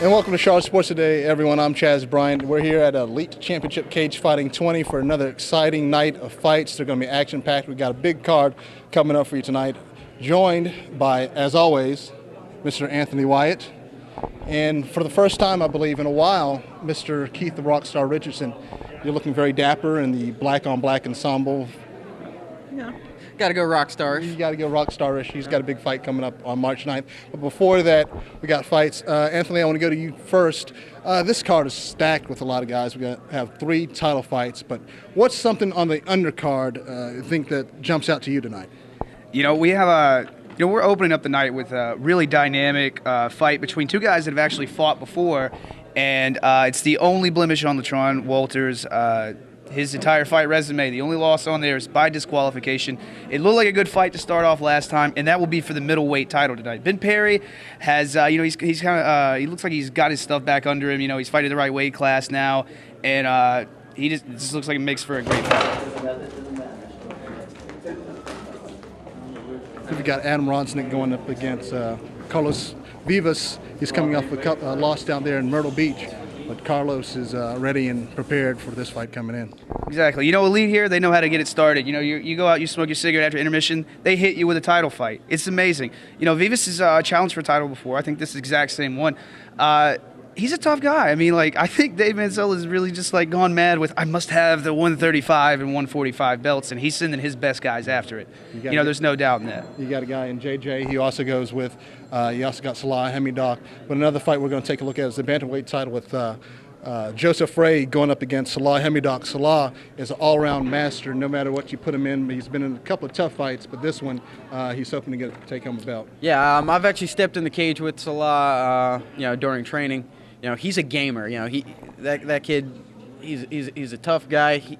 And welcome to Charlotte Sports Today, everyone. I'm Chaz Bryant. We're here at Elite Championship Cage Fighting 20 for another exciting night of fights. They're going to be action-packed. We've got a big card coming up for you tonight, joined by, as always, Mr. Anthony Wyatt. And for the first time, I believe, in a while, Mr. Keith the Rockstar Richardson. You're looking very dapper in the black-on-black ensemble. Yeah. Got to go Rockstar. You got to go Rockstar-ish. He's got a big fight coming up on March 9th. But before that, we got fights. Anthony, I want to go to you first. This card is stacked with a lot of guys. We're going to have 3 title fights. But what's something on the undercard you think that jumps out to you tonight? You know, we have we're opening up the night with a really dynamic fight between 2 guys that have actually fought before. And it's the only blemish on Latron Walters' his entire fight resume. The only loss on there is by disqualification. It looked like a good fight to start off last time, and that will be for the middleweight title tonight. Ben Perry has, he's kind of, he looks like he's got his stuff back under him. You know, he's fighting the right weight class now, and he just looks like it makes for a great fight. We've got Adam Ronsnick going up against Carlos Vivas. He's coming off a loss down there in Myrtle Beach. But Carlos is ready and prepared for this fight coming in. Exactly. You know, Elite here, they know how to get it started. You know, you go out, you smoke your cigarette after intermission, they hit you with a title fight. It's amazing. You know, Vivas has challenged for a title before. I think this is the exact same one. He's a tough guy. I mean, like, I think Dave Mansell is really just, like, gone mad with, I must have the 135 and 145 belts, and he's sending his best guys after it. You know, there's no doubt in that. You got a guy in JJ. He also goes with, you also got Salah Hemidoc. But another fight we're going to take a look at is the bantamweight title with Joseph Frey going up against Salah Hemidoc. Salah is an all-around master no matter what you put him in. He's been in a couple of tough fights, but this one he's hoping to take home a belt. Yeah, I've actually stepped in the cage with Salah, during training. You know, he's a gamer. You know, that kid, he's a tough guy. He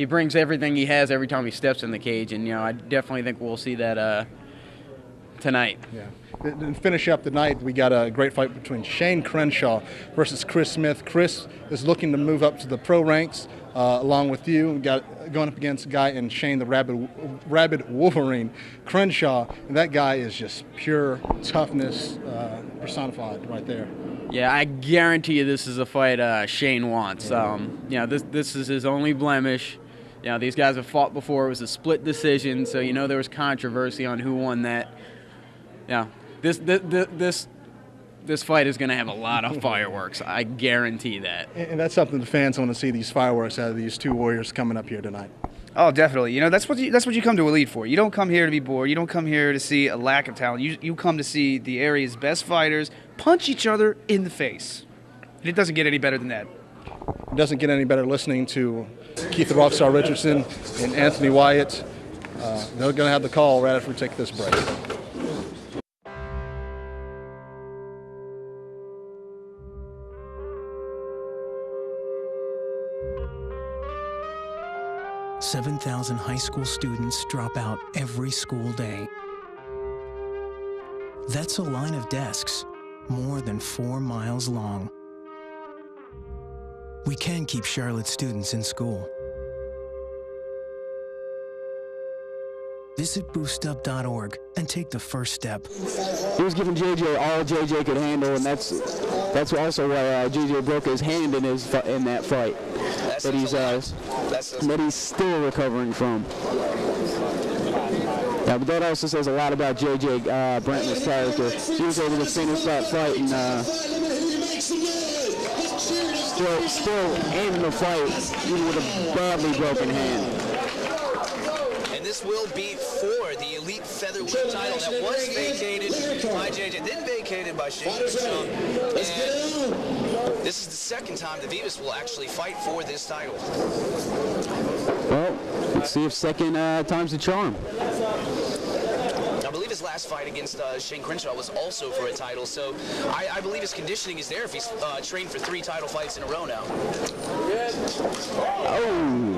brings everything he has every time he steps in the cage, and I definitely think we'll see that tonight. Yeah. And finish up the night, we got a great fight between Shane Crenshaw versus Chris Smith. Chris is looking to move up to the pro ranks along with you. We got going up against a guy in Shane the Rabid Wolverine. Crenshaw, and that guy is just pure toughness personified right there. Yeah, I guarantee you this is a fight Shane wants. This is his only blemish. These guys have fought before. It was a split decision, so there was controversy on who won that. Yeah, this fight is going to have a lot of fireworks. I guarantee that. And that's something the fans want to see, these fireworks out of these 2 warriors coming up here tonight. Oh, definitely. That's what you come to Elite for. You don't come here to be bored. You don't come here to see a lack of talent. You come to see the area's best fighters punch each other in the face. And it doesn't get any better than that. It doesn't get any better listening to Keith the Rockstar Richardson and Anthony Wyatt. They're going to have the call right after we take this break. $7,000 high school students drop out every school day. That's a line of desks more than 4 miles long. We can keep Charlotte students in school. Visit boostup.org and take the first step. He was giving JJ all JJ could handle, and that's also why JJ broke his hand in that fight that he's still recovering from. Yeah, but that also says a lot about JJ Brentman's character. He was able to finish that fight and still end the fight even with a badly broken hand. This will be for the Elite Featherweight title that was vacated by JJ, then vacated by Shane Crenshaw. And this is the second time that Vivas will actually fight for this title. Well, let's see if second time's the charm. I believe his last fight against Shane Crenshaw was also for a title, so I believe his conditioning is there if he's trained for 3 title fights in a row now. Oh!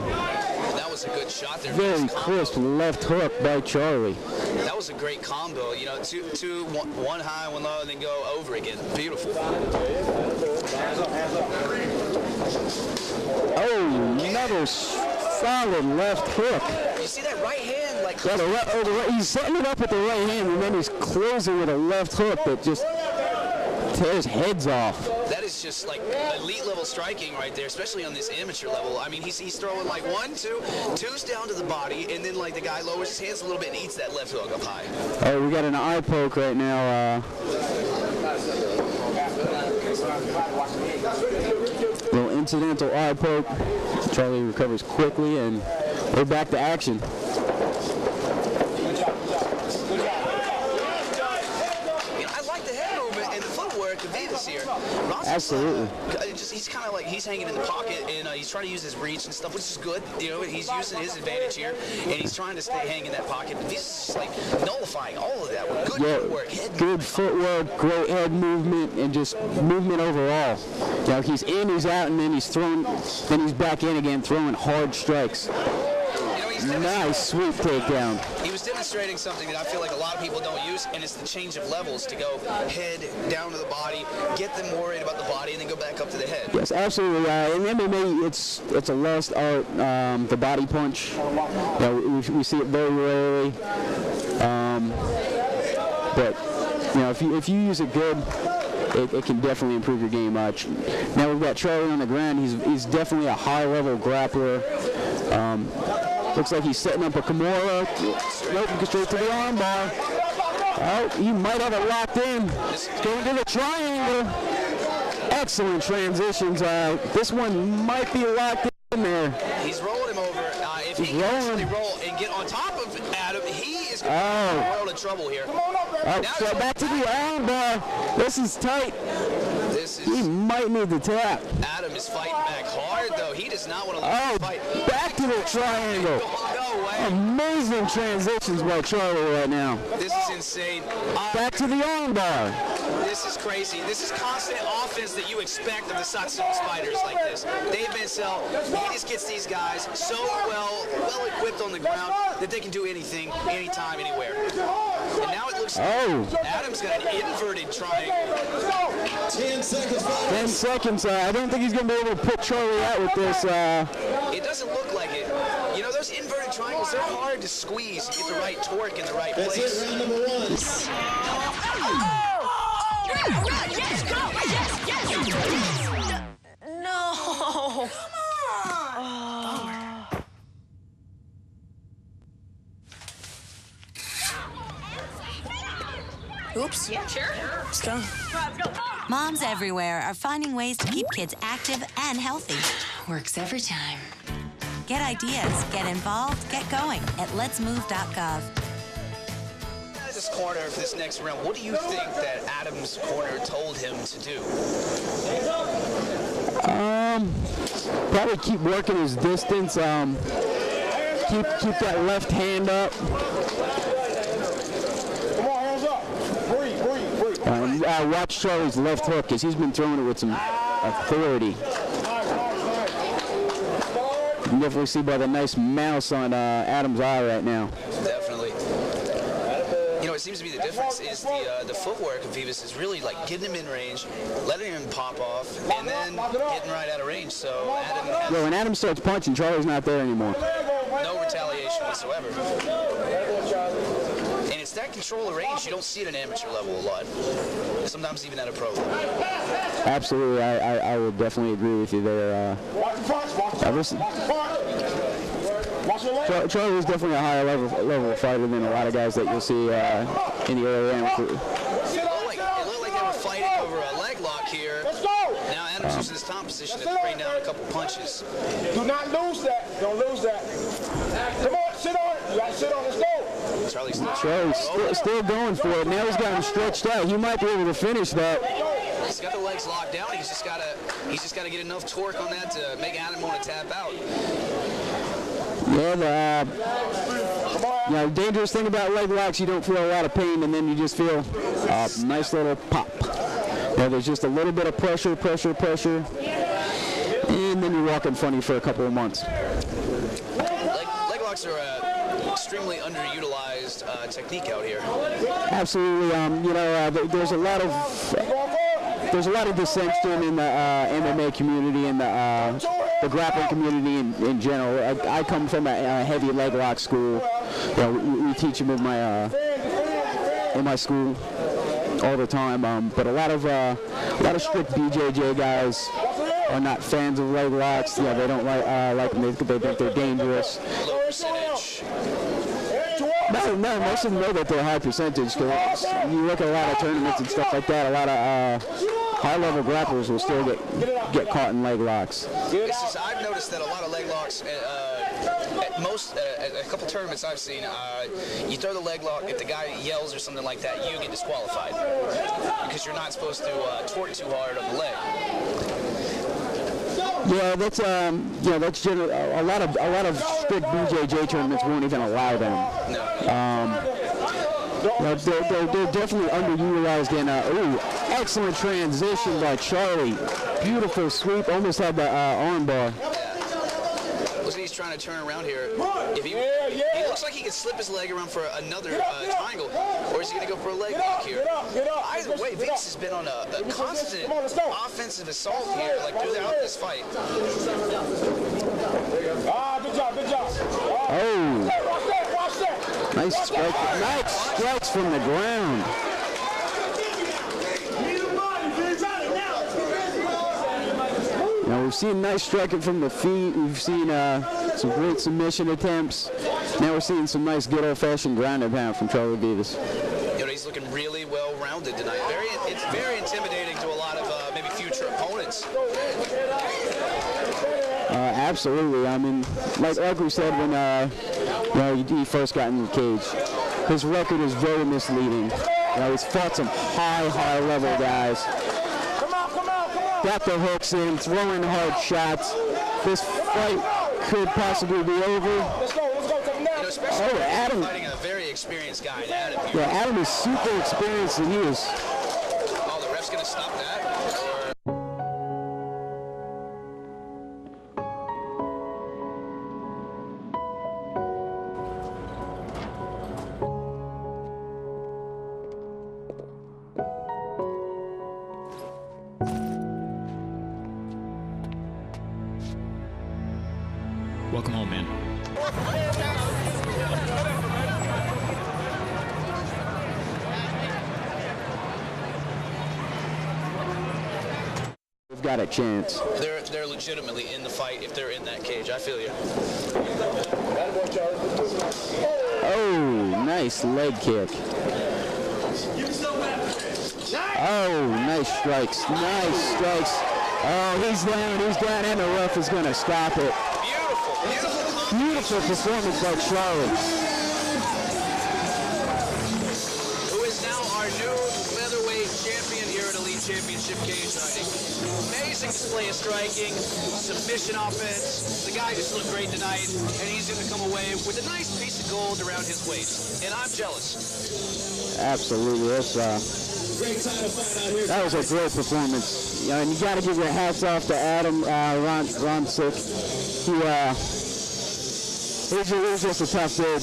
That was a good shot there. Very crisp left hook by Charlie. That was a great combo. One high, one low, and then go over again. Beautiful. Oh, another solid left hook. You see that right hand? He's setting it up with the right hand, and then he's closing with a left hook that just tears heads off. That is just like elite level striking right there, especially on this amateur level. I mean, he's throwing like 1, 2, two's down to the body, and then like the guy lowers his hands a little bit and eats that left hook up high. Oh, we got an eye poke right now. Little incidental eye poke. Charlie recovers quickly, and we're back to action. Here. Absolutely. He's kind of like he's hanging in the pocket and he's trying to use his reach and stuff, which is good. You know, he's using his advantage here, and he's trying to hang in that pocket. He's just like nullifying all of that with good footwork, good footwork, great head movement, and just movement overall. You know, he's in, he's out, and then he's throwing, then he's back in again, throwing hard strikes. Nice sweep takedown. He was demonstrating something that I feel like a lot of people don't use, and it's the change of levels to go head down to the body, get them worried about the body, and then go back up to the head. Yes, absolutely. In MMA, it's a lost art. The body punch. You know, we see it very rarely. But you know, if you use it good, it can definitely improve your game much. Now we've got Charlie on the ground. He's definitely a high-level grappler. Looks like he's setting up a Kimura. Nope, straight to the armbar. Oh, he might have it locked in. Going to the triangle. Excellent transitions. This one might be locked in there. He's rolling him over. If he can actually roll and get on top of Adam, he is going to be in a world of trouble here. So back to the armbar. This is tight. He might need the tap. Adam is fighting back hard, though. He does not want to lose the fight. Back to the triangle. No way. Amazing transitions by Charlie right now. This is insane. Back to the armbar. This is crazy. This is constant offense that you expect of the Satsuma fighters like this. Dave Mansell, he just gets these guys so well equipped on the ground that they can do anything, anytime, anywhere. And now it looks like Adam's got an inverted triangle. 10 seconds. 10 seconds. I don't think he's going to be able to put Charlie out with this. It doesn't look like it. You know, those inverted triangles, they're hard to squeeze and get the right torque in the right place. That's it, round number 1. Yes, go! Yes! No! Come on! Oops. Yeah, sure. Let's go. Moms everywhere are finding ways to keep kids active and healthy. Works every time. Get ideas, get involved, get going at letsmove.gov. This corner for this next round, what do you think that Adam's corner told him to do? Probably keep working his distance. Keep that left hand up. Watch Charlie's left hook, because he's been throwing it with some authority. You can definitely see by the nice mouse on Adam's eye right now. Definitely. You know, it seems to be the difference is the footwork of Vivas is really like getting him in range, letting him pop off, and then getting right out of range. So Adam has when Adam starts punching, Charlie's not there anymore. no retaliation whatsoever. And it's that control of range you don't see at an amateur level a lot. Sometimes even at a pro level. Absolutely, I would definitely agree with you there. Listen, Charlie is definitely a higher level fighter than a lot of guys that you'll see in the early round. It looked like they were fighting over a leg lock here. Now Adam's using his top position to bring down a couple punches. Do not lose that. Don't lose that. Come on, sit on it. You got to sit on the stove. Charlie's still going for it. Now he's got him stretched out. He might be able to finish that. He's got the legs locked down. He's just got to get enough torque on that to make Adam want to tap out. Yeah, the dangerous thing about leg locks, you don't feel a lot of pain, and then you just feel a nice little pop. There's just a little bit of pressure, and then you're walking funny for a couple of months. Leg locks are extremely underutilized technique out here. Absolutely. There's a lot of dissension in the MMA community and the grappling community in general. I come from a heavy leg lock school. We teach them in my school. all the time. But a lot of strict BJJ guys are not fans of leg locks. Yeah, they don't like them. They think they're dangerous. Low percentage. No, most of them know that they're high percentage. Cause you look at a lot of tournaments and stuff like that. A lot of high-level grapplers will still get caught in leg locks. I've noticed that a lot of leg locks. At a couple tournaments I've seen, you throw the leg lock. If the guy yells or something like that, you get disqualified because you're not supposed to torque too hard on the leg. Yeah, that's generally a lot of strict BJJ tournaments won't even allow them. No. They're definitely underutilized. And excellent transition by Charlie. Beautiful sweep. Almost had the arm bar. Looks like he's trying to turn around here. If he looks like he could slip his leg around for another triangle, or is he going to go for a leg lock here? Either way, Vegas has been on a constant offensive assault here, like throughout this fight. Good job. Oh, nice strike! Nice strikes from the ground. Now we've seen nice striking from the feet. We've seen some great submission attempts. Now we're seeing some nice good old-fashioned ground and pound from Charlie Vivas. He's looking really well-rounded tonight. It's very intimidating to a lot of maybe future opponents. Absolutely. I mean, like we said when he first got in the cage, his record is very misleading. He's fought some high-level guys. Got the hooks in, throwing hard shots. This fight could possibly be over. Especially Adam fighting a very experienced guy, Adam. Yeah, Adam is super experienced, and he is. Oh, the ref's gonna stop that. Welcome home, man. We've got a chance. They're legitimately in the fight if they're in that cage. I feel you. Oh, nice leg kick. Oh, nice strikes. Nice strikes. Oh, he's down, and the ref is going to stop it. Beautiful performance by Charlie. Who is now our new featherweight champion here at Elite Championship Cage Fighting. Amazing display of striking, submission offense. The guy just looked great tonight, and he's going to come away with a nice piece of gold around his waist. And I'm jealous. Absolutely. That was a great performance. And you got to give your hats off to Adam Ronsick. He was just a tough dude.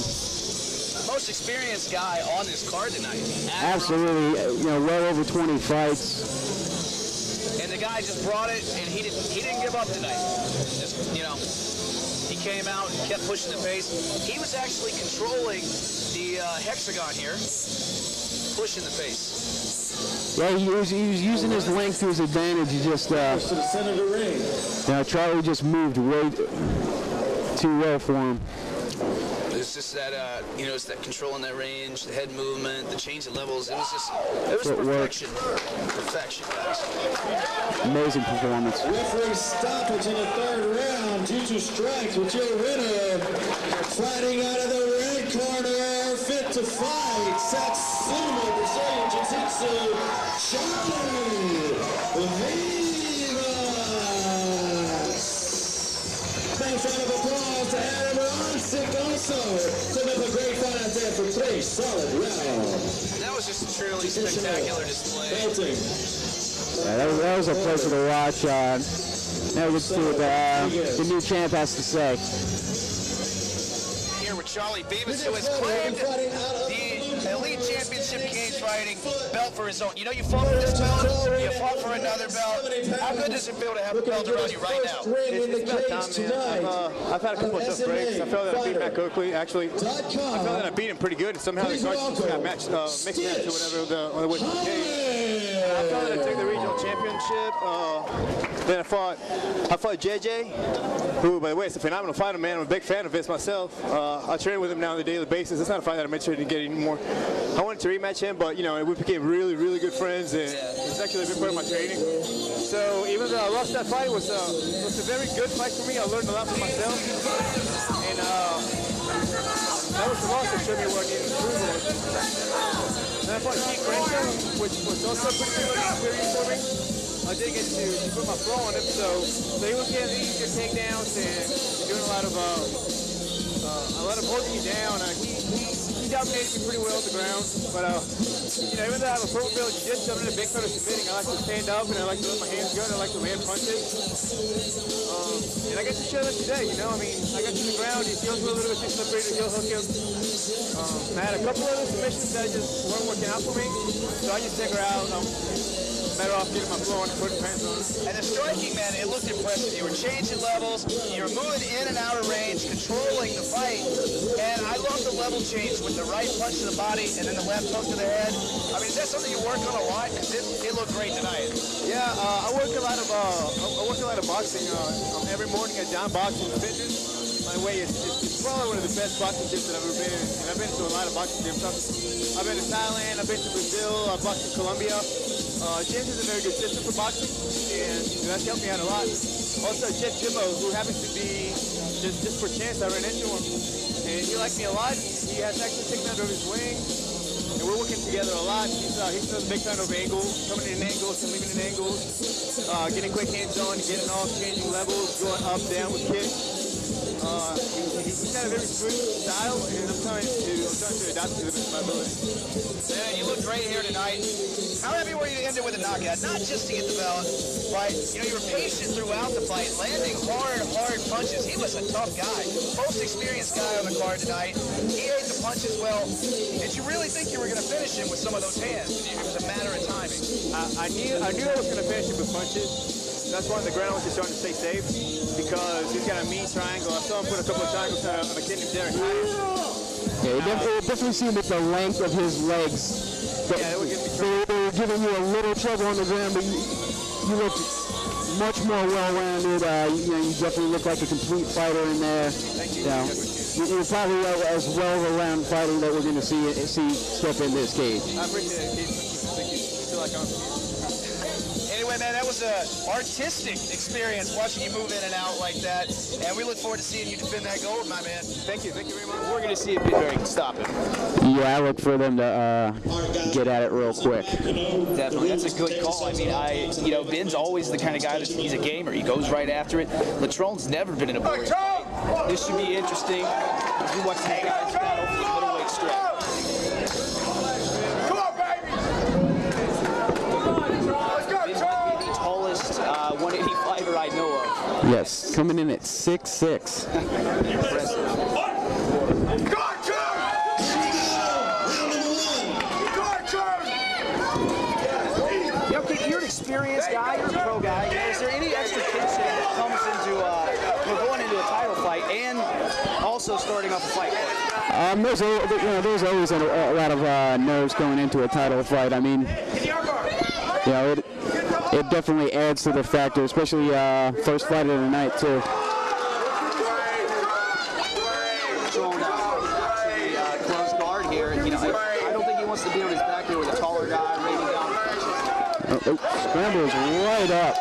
Most experienced guy on this card tonight. Absolutely, well over 20 fights. And the guy just brought it, and he didn't give up tonight. He came out and kept pushing the pace. He was actually controlling the hexagon here, pushing the pace. Yeah, he was using his length to his advantage. He just to the center of the ring. Charlie just moved way too well for him. It's just that it's that control in that range, the head movement, the change of levels. It was perfection. Perfection, guys. Amazing performance. Referee stoppage in the third round due to strikes with your winner. Fighting out of the red corner, fit to fight, Satsuma Brazilian Jiu-Jitsu, Charlie Vivas. Thanks, round of applause to Adam Ronsick also. Set up a great fight out there for 3 solid rounds. That was just a truly spectacular display. Yeah, that was a pleasure to watch. Now let's see what the new champ has to say. Here with Charlie Vivas, who has claimed the Elite Championship championship cage fighting belt for his own. You know, you fought for this belt, you fought for another belt. How good does it feel to have a belt around you right now? It's about time, man. I've had a couple of tough breaks. I felt that I beat Matt Coakley. Actually, I felt that I beat him pretty good, and somehow the cards just got mixed match or whatever on the way to the cage. I felt that I took the regional championship. Then I fought JJ, who, by the way, is a phenomenal fighter, man. I'm a big fan of his myself. I train with him now on a daily basis. It's not a fight that I made sure to get anymore. I wanted to rematch him, but, you know, we became really, really good friends, and it's actually a big part of my training. So even though I lost that fight, it was a very good fight for me. I learned a lot from myself, and that was the loss that showed me what I needed to improve on. Then I fought Keith Grayson, which was also a pretty good experience for me. I did get to put my flow on him, so he was getting easier takedowns and doing a lot of holding me down. He dominated me pretty well on the ground, but you know, even though I have a purple belt jiu-jitsu, I'm not a big fan of submitting. I like to stand up and I like to let my hands go and I like to land punches. And I got to show that today, you know. I mean, I got to the ground, he feels a little bit too slippery to heel hook him. I had a couple other submissions that just weren't working out for me, so I just take her out. Better off getting my flow on and putting pants on. And the striking, man, it looked impressive. You were changing levels, you were moving in and out of range, controlling the fight. And I love the level change with the right punch to the body and then the left hook to the head. I mean, is that something you work on a lot? Because it looked great tonight. Yeah, I work a lot of boxing. Every morning at John Boxing Fitness. By the way, it's probably one of the best boxing gyms that I've ever been in. And I've been to a lot of boxing gyms. I've been to Thailand, I've been to Brazil, I've boxed in Colombia. James is a very good system for boxing, and that's helped me out a lot. Also, Jeff Jimmo, who happens to be, just for chance, I ran into him, and he liked me a lot. He has actually taken under his wing, and we're working together a lot. He's a big fan of angles, coming in angles and leaving in angles, getting quick hands on, getting off, changing levels, going up, down with kicks. He's got a very smooth style, and I'm trying to adapt to the best of my ability. Yeah, you looked great here tonight. How happy were you to end it with a knockout? Not just to get the belt, but you know, you were patient throughout the fight, landing hard punches. He was a tough guy, most experienced guy on the card tonight. He ate the punches well. Did you really think you were going to finish him with some of those hands? It was a matter of timing. I knew I was going to finish him with punches. That's why on the ground I was just trying to stay safe, because he's got a mean triangle. I saw him put a couple of triangles on a kid named Derek Hyatt. Yeah, it definitely seemed with the length of his legs. Yeah, it would give me trouble. They were giving you a little trouble on the ground, but you looked much more well-rounded. You definitely look like a complete fighter in there. Thank you. You're probably as well-rounded fighter that we're going to see step in this cage. I appreciate it, Keith. Thank you. I feel like I'm here. Anyway, man, that was an artistic experience watching you move in and out like that, and we look forward to seeing you defend that gold, my man. Thank you very much. We're going to see if Benberry can stop him. Yeah, I look for them to get at it real quick. Definitely, that's a good call. I mean, Ben's always the kind of guy he's a gamer. He goes right after it. Latrone's never been in a boring fight. This should be interesting. As we watch these guys battle for the middleweight strap. Come on, baby! Ben might be the tallest 185er I know of. Yes, coming in at 6'6". Impressive. You're an experienced guy, you're a pro guy. Is there any extra tension that comes into going into a title fight and also starting off a fight? There's always a lot of nerves going into a title fight. I mean, it definitely adds to the factor, especially first fight of the night too. Close guard here. I don't think he wants to be on his back here with a taller guy raining down. Scrambles right up.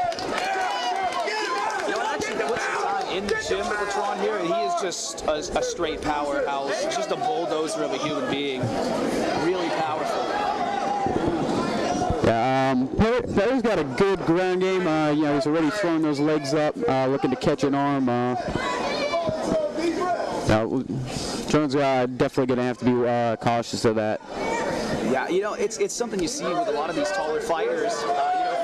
Actually, that was some time in the gym with Latron here, and he is just a straight powerhouse, just a bulldozer of a human being. Really powerful. Yeah, Perry's got a good ground game. He's already throwing those legs up, looking to catch an arm. Jones definitely going to have to be cautious of that. Yeah, it's something you see with a lot of these taller fighters.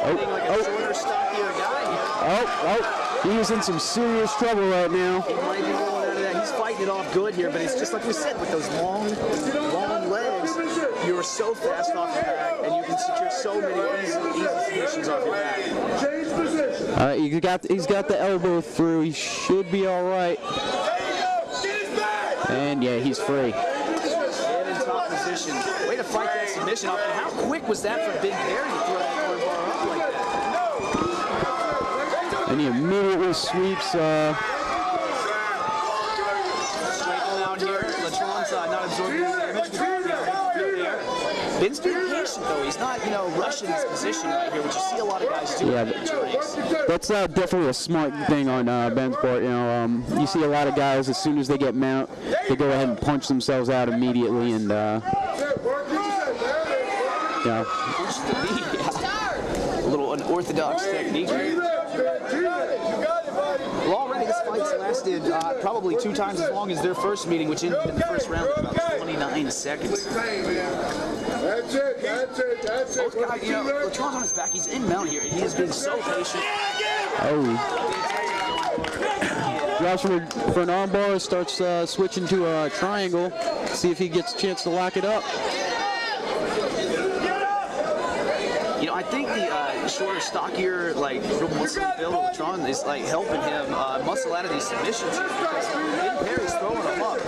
Fighting like a shorter, stockier guy. He's in some serious trouble right now. He might be rolling out of that. He's fighting it off good here, but it's just like we said with those long legs. you're so fast off your back, and you can secure so many easy submissions off your back. All right, he's got the elbow through. He should be all right. And yeah, he's free. Get in top position. Way to fight that submission off. And how quick was that for Big Perry to throw that arm bar up like that? And he immediately sweeps. Straight down here. Latron's not absorbing the damage. Ben's being patient though. He's not, rushing his position right here, which you see a lot of guys do. Yeah, that's definitely a smart thing on Ben's part. You see a lot of guys as soon as they get mount, they go ahead and punch themselves out immediately, and A little unorthodox technique. Well, already this fight's lasted probably 2 times as long as their first meeting, which ended in the first round in about 29 seconds. That's it. Both guys, Latron's on his back. He's in mount here, and he has been so patient. Oh. Drops for an armbar, starts switching to a triangle. See if he gets a chance to lock it up. I think the shorter, stockier, real muscle build of Latron is helping him muscle out of these submissions because Ben Perry's throwing them up.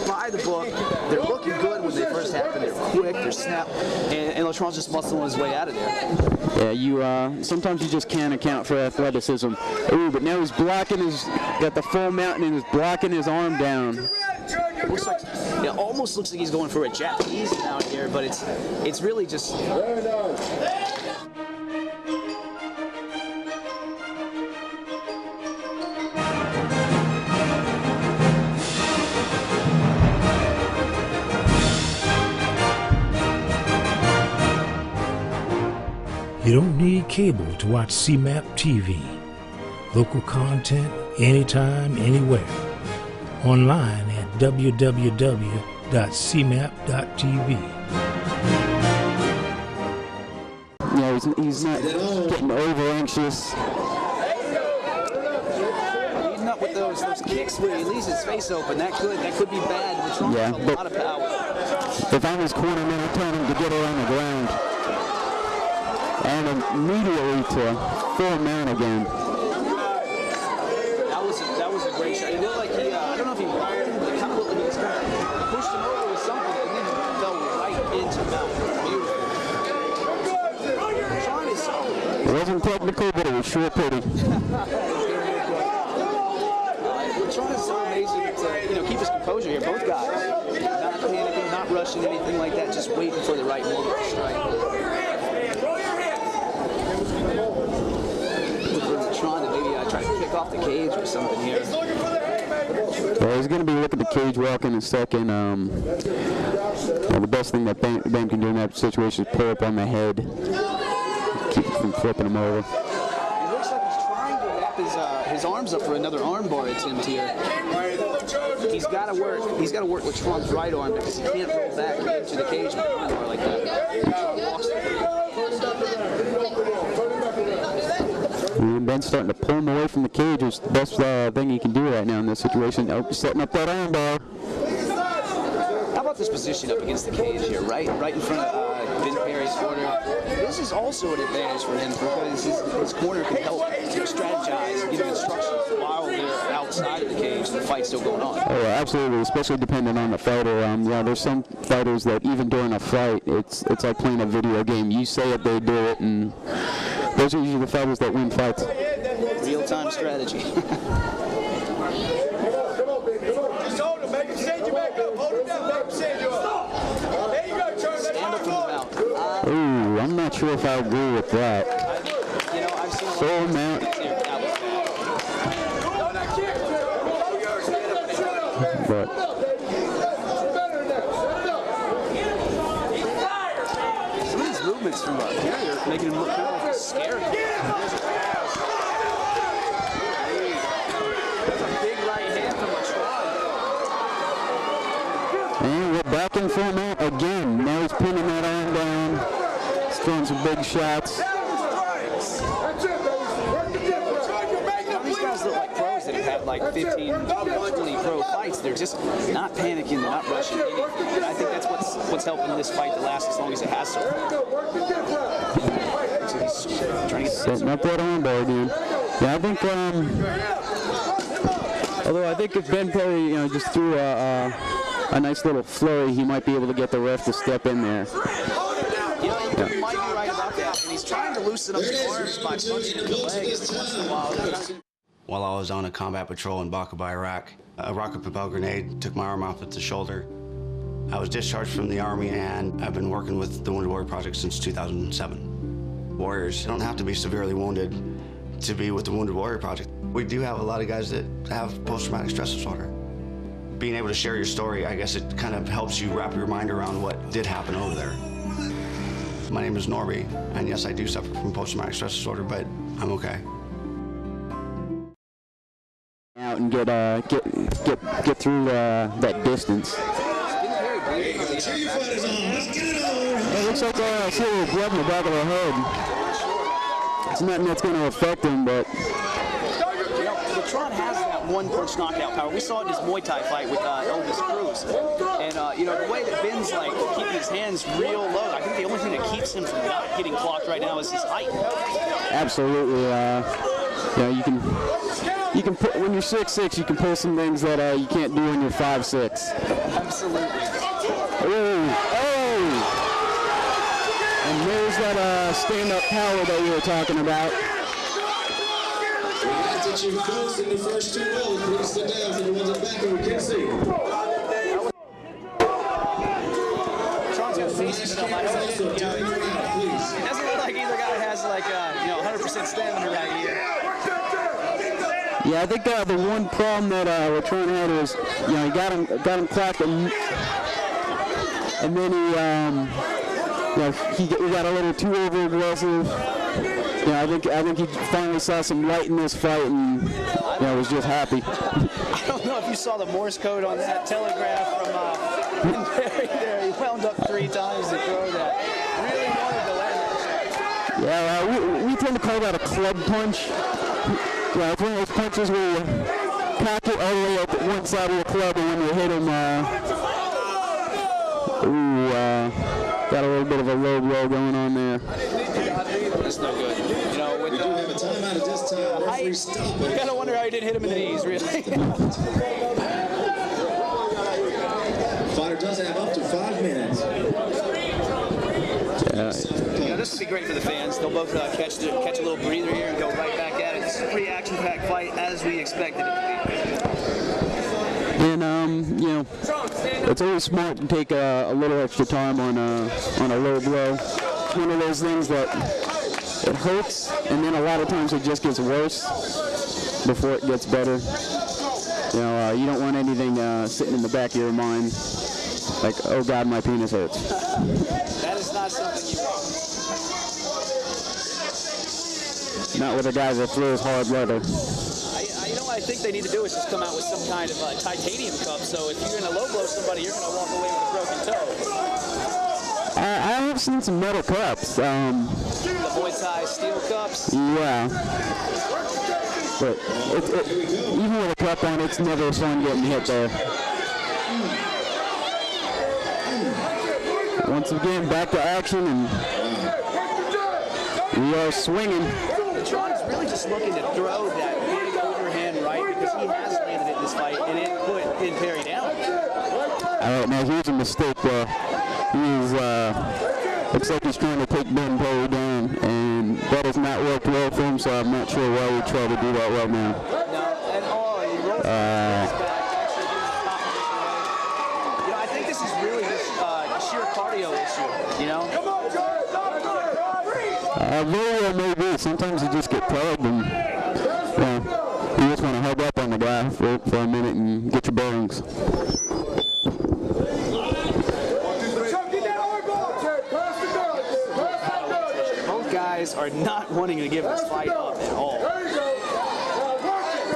By the book, they're looking good when they first happen. They're quick, they're snap, and Latron's just muscling his way out of there. Yeah, sometimes you just can't account for athleticism. Ooh, but now he's blocking got the full mount and he's blocking his arm down. Looks like, it almost looks like he's going for a Japanese out here, but it's really just. You don't need cable to watch CMAP TV. Local content, anytime, anywhere. Online at www.cmap.tv. Yeah, he's not getting over anxious. Leading up with those kicks where he leaves his face open, that could be bad. Latron has a lot of power. If I'm his corner man, I tell him to get her on the ground. And immediately to full mount again. That was a great shot. It looked like he, I don't know if he rocked him, but it kind of looked like he just kind of pushed him over with something and then fell right into mount. Beautiful. Sean is solid. It wasn't technical, but it was sure pretty. Sean is so amazing to keep his composure here. Both guys, not panicking, not rushing, anything like that, just waiting for the right moment to strike. Trying to maybe try to kick off the cage or something here. Well, he's going to be looking at the cage walk in a second. The best thing that Ben can do in that situation is pull up on the head, keep him from flipping him over. It looks like he's trying to wrap his arms up for another armbar attempt here. He's got to work Latron's right arm because he can't roll back into the cage with an armbar like that. And Ben's starting to pull him away from the cage. It's the best thing he can do right now in this situation. Oh, setting up that armbar. How about this position up against the cage here, right in front of Ben Perry's corner? This is also an advantage for him because his corner can help strategize and give him instructions while they're outside of the cage. The fight's still going on. Oh, absolutely, especially depending on the fighter. There's some fighters that even during a fight, it's like playing a video game. You say it, they do it, and those are usually the fighters that win fights. Real-time strategy. Come on, baby. Come on. Just hold him. Make him stand you back up. Hold him down. Make him stand you up. There you go, Charlie. Stand up from the mount. Ooh, I'm not sure if I agree with that. I've seen full mount. But some of these movements from here are making him look kind of like scary. That's a big right hand from Latron. And we're back in full mount again. Now he's pinning that arm down. He's throwing some big shots. These guys look like pros that have had like 15, 20 pro fights, they're just not panicking, they're not rushing anything. And I think that's what's helping this fight to last as long as it has so far. So he's trying to get setting up that arm bar again. Yeah, I think, although I think if Ben Perry, just threw a nice little flurry, he might be able to get the ref to step in there. You might be right about that. And he's trying to loosen up his arms by punching in the leg every once in a while. While I was on a combat patrol in Baqaba, Iraq, a rocket-propelled grenade took my arm off at the shoulder. I was discharged from the Army, and I've been working with the Wounded Warrior Project since 2007. Warriors don't have to be severely wounded to be with the Wounded Warrior Project. We do have a lot of guys that have post-traumatic stress disorder. Being able to share your story, I guess it kind of helps you wrap your mind around what did happen over there. My name is Norby, and yes, I do suffer from post-traumatic stress disorder, but I'm okay. Out and get through that distance. It looks like I see a little blood in the back of the head. It's nothing that's going to affect him, but. Latron has that one-punch knockout power. We saw it in his Muay Thai fight with Elvis Cruz. And, the way that Ben's, keeping his hands real low, I think the only thing that keeps him from not getting clocked right now is his height. Absolutely. You can put, when you're 6'6", you can pull some things that you can't do when you're 5'6". Absolutely. Oh! And there's that stand-up power that you were talking about. That you closed in the first 2 rows. Please sit down for the ones in the back and we can see. Tron's going to face himself. It doesn't look like either guy has 100% stamina right here. Yeah, I think the one problem that Latron had was, he got him clocked, and then he got a little too over aggressive. I think he finally saw some light in this fight and was just happy. I don't know if you saw the Morse code on that telegraph from Perry there. He wound up 3 times to throw that. Really wanted to land that shot. Yeah, we tend to call that a club punch. Yeah, it's one of those punches where you cock it all the way up one side of the club, and when you hit him, got a little bit of a low blow going on there. That's no good. We do have a timeout at this time. Referee stop it. You gotta wonder how he didn't hit him in the knees, really. Fighter does have up to 5 minutes. This would be great for the fans. They'll both catch a little breather here and go right back at it. This is a pretty action-packed fight, as we expected it to be. And it's always smart to take a little extra time on a low blow. It's one of those things that it hurts, and then a lot of times it just gets worse before it gets better. You don't want anything sitting in the back of your mind like, oh God, my penis hurts. That is not something you want. Not with a guy that throws hard leather. What I think they need to do is just come out with some kind of titanium cup, so if you're going to low blow somebody, you're going to walk away with a broken toe. I have seen some metal cups. The Muay Thai steel cups? Yeah. But even with a cup on, it's never fun getting hit there. Once again, back to action, and we are swinging. Tron is really just looking to throw that big overhand right, because he has landed it in this fight, and it put Perry down. All right, now here's a mistake there. Looks like he's trying to take Ben Perry down, and that has not worked well for him, so I'm not sure why he tried to do that right now. No, and he rolls back, actually getting the top position. I think this is really just sheer cardio issue, Very well maybe. Sometimes you just get tired and you just want to hug up on the guy for a minute and get your bearings. Both guys are not wanting to give this fight up at all.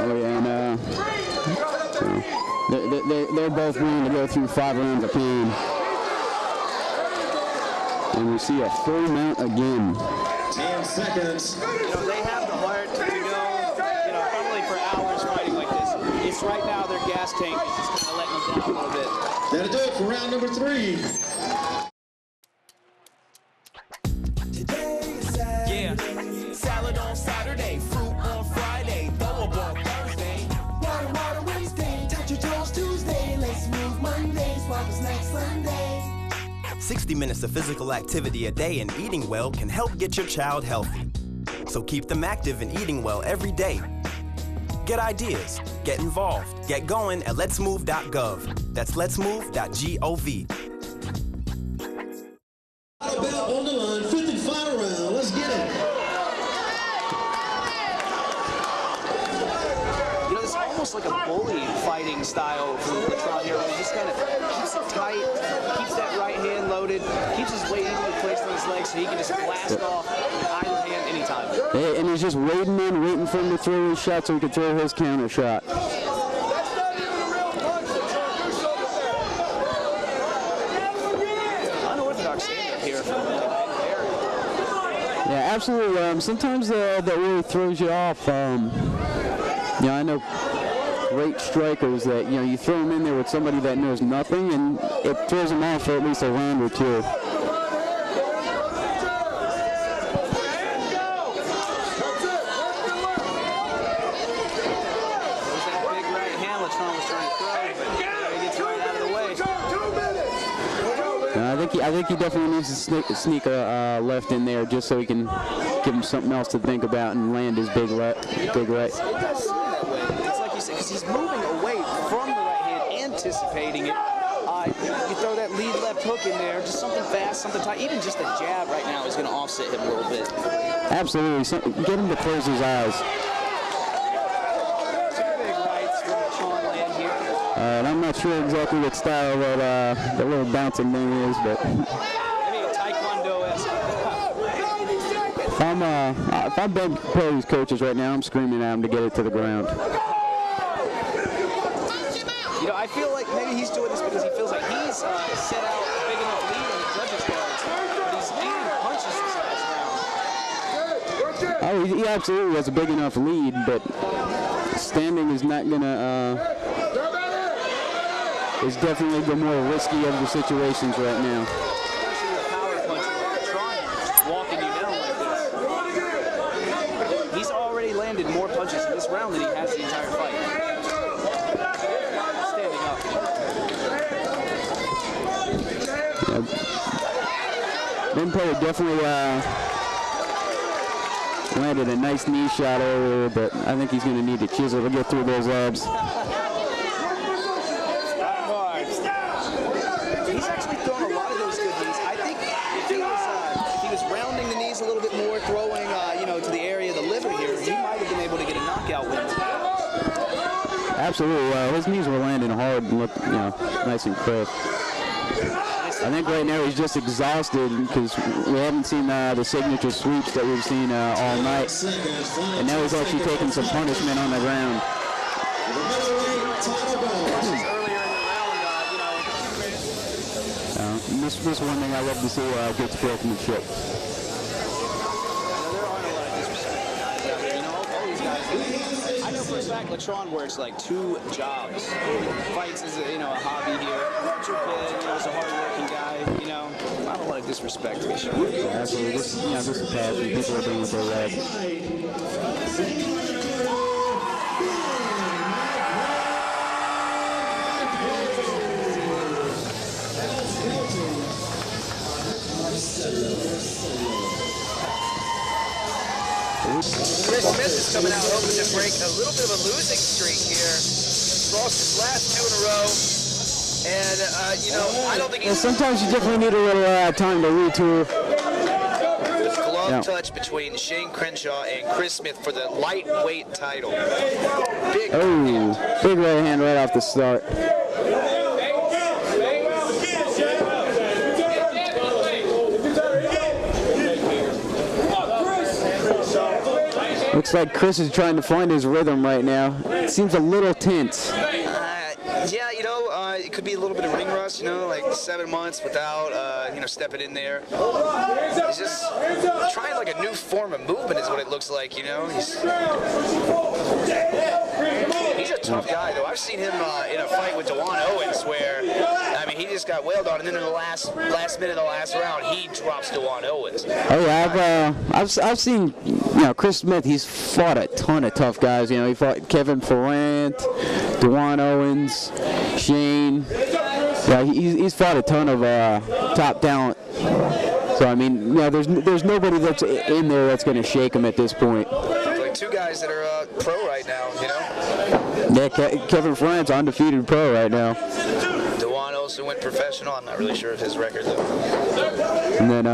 Oh yeah, and they're both willing to go through 5 rounds of pain. And we see a full mount again. 10 seconds. They have the heart to go, probably for hours fighting like this. right now their gas tank is just kind of letting them down a little bit. That'll do it for round number 3. Yeah, salad on Saturday, fruit on Friday, throw a ball Thursday. Water Wednesday, touch your toes Tuesday. Let's move Monday, swap us next Sunday. 60 minutes of physical activity a day and eating well can help get your child healthy. So keep them active and eating well every day. Get ideas, get involved, get going at letsmove.gov. That's letsmove.gov. About on the line, 5th and final round. Let's get it. You know, it's almost like a bully fighting style from Latron here, where he just kind of keeps it tight, keeps that right hand loaded, keeps his weight evenly placed on his legs so he can just blast off with either hand anytime. And he's just waiting for him to throw his shot so he can throw his counter shot. That's not even a real punch. Unorthodox stand-up here from Perry. Yeah, absolutely. Sometimes that really throws you off. I know great strikers that, you throw them in there with somebody that knows nothing, and it throws them off for at least a round or two. I think he definitely needs to sneak a left in there just so he can give him something else to think about and land his big right. It does seem that way. It's like you said, because he's moving away from the right hand, anticipating it. You throw that lead left hook in there, just something fast, something tight. Even just a jab right now is going to offset him a little bit. Absolutely. Get him to close his eyes. I'm not sure exactly what style that little bouncing thing is, but Maybe a Taekwondo-esque. if I'm Ben Perry's coaches right now, I'm screaming at him to get it to the ground. I feel like maybe he's doing this because he feels like he's set out a big enough lead on the judges' cards, but he's eating punches this last round. Oh, he absolutely has a big enough lead, but standing is not gonna. Is definitely the more risky of the situations right now. Especially the power puncher, walking you down like this. He's already landed more punches in this round than he has the entire fight. Standing up. Ben Perry definitely landed a nice knee shot earlier, but I think he's going to need to chisel to get through those abs. Absolutely. His knees were landing hard and looked, nice and crisp. I think right now he's just exhausted because we haven't seen the signature sweeps that we've seen all night. And now he's actually taking some punishment on the ground. This one thing I love to see good sportsmanship. I know for a fact Latron works like 2 jobs. Fights is a hobby here. Your kid, is a hard-working guy. I don't want to disrespect him. Absolutely, this is a passion. People are doing what they like. Chris Smith is coming out hoping to break a little bit of a losing streak here. Lost his last 2 in a row. And, I don't think he's... Sometimes you definitely need a little time to retool. Glove touch between Shane Crenshaw and Chris Smith for the lightweight title. Big right hand right off the start. Looks like Chris is trying to find his rhythm right now. It seems a little tense. could be a little bit of ring rust, you know, like 7 months without, you know, stepping in there. He's just trying like a new form of movement is what it looks like, you know. He's a tough guy, though. I've seen him in a fight with Dewan Owens where, I mean, he just got wailed on, and then in the last minute of the last round, he drops Dewan Owens. Oh yeah, I've seen, you know, Chris Smith. He's fought a ton of tough guys. You know, he fought Kevin Ferrant, Dewan Owens, Shane. Yeah, he's fought a ton of top talent. So I mean, you know, there's nobody that's in there that's going to shake him at this point. Like two guys that are pro right now, you know. Yeah, Kevin Ferrant's undefeated pro right now. Dewan also went professional. I'm not really sure of his record though. And then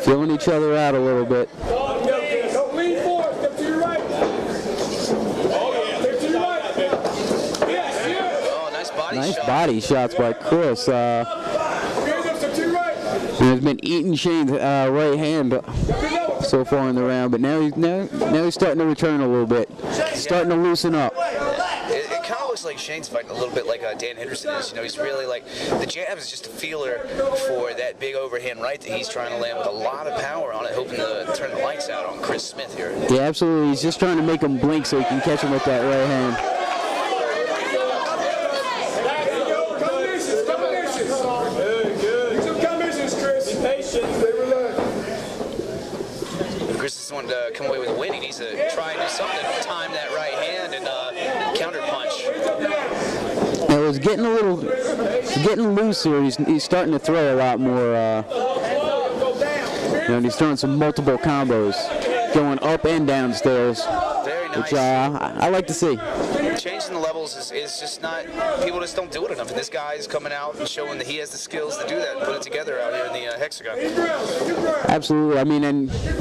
feeling each other out a little bit. Nice body shots by Chris. He's been eating Shane's right hand so far in the round, but now he's starting to return a little bit. Starting to loosen up. It kind of looks like Shane's fighting a little bit like Dan Henderson is. You know, he's really like, the jab is just a feeler for that big overhand right that he's trying to land with a lot of power on it, hoping to turn the lights out on Chris Smith here. Yeah, absolutely. He's just trying to make him blink so he can catch him with that right hand. Chris just wanted to come away with a win. He needs to try and do something, time that right hand and counter punch. It was getting loose here. He's starting to throw a lot more. You know, he's throwing some multiple combos, going up and downstairs, Very nice. which I like to see. Changing the levels is just not, people just don't do it enough. And this guy is coming out and showing that he has the skills to do that and put it together out here in the hexagon. Absolutely. I mean, and you